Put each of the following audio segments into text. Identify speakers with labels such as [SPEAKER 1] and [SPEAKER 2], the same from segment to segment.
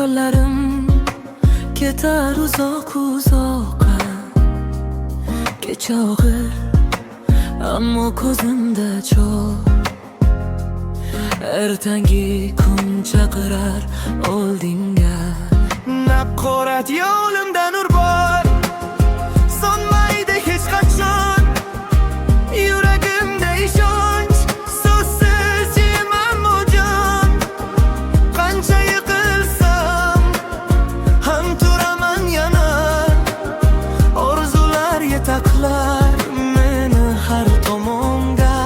[SPEAKER 1] yo'llarim ketar uzoq uzoqqa. Kecha og'ir, ammo ko'zimda cho'g'. Ertangi kun chaqirar oldinga.
[SPEAKER 2] Naqorat yo'limda nur bor, so'nmaydi hech qachon. Yuragimda ishonch, so'zsiz yemam o jon. Qancha yiqilsam ham turaman yana. Orzular yetaklar meni har tomonga.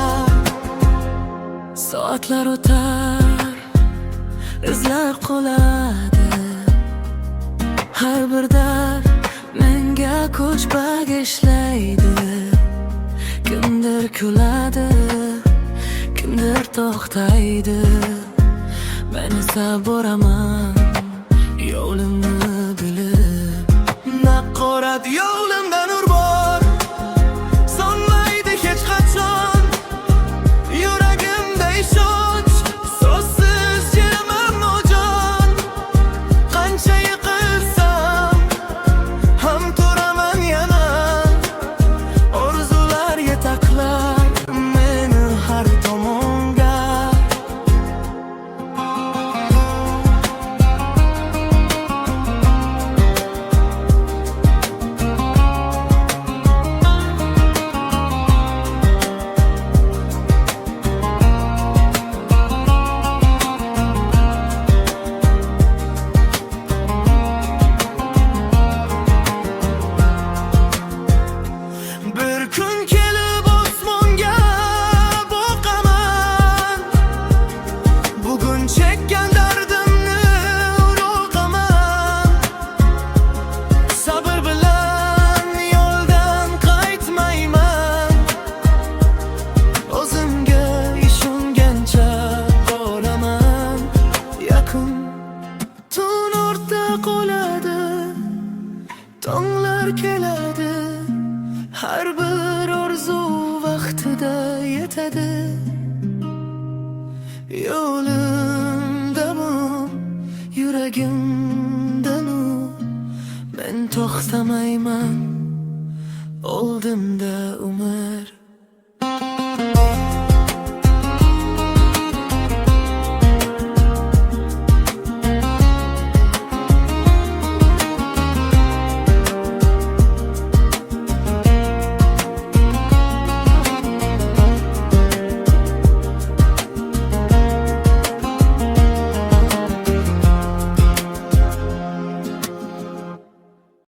[SPEAKER 2] Soatlar o'tar, izlar qoladi. Har bir dard menga kuch bag'ishlaydi. Kimdir kuladi, kimdir to'xtaydi. Men esa boraman yo'limni bilib. Naqorat yo'limda nur bor, so'nmaydi hech qachon. Yuragimda ishonch, so'zsiz yemam o jon. Qancha yiqilsam ham turaman yana. Orzular yetaklar meni har tomonga. Bir kun kelib osmonga boqaman. Bugun chekkan dardimni uruqaman. Sabr bilan yo'ldan qaytmayman. O'zimga ishongancha boraman. Yaqin tun o'rta qoladi, tonglar keladi. Har bir orzu vaqtida yetadi. Yo'limdamu, yuragimda nur. Men to'xtamayman, oldimda umr.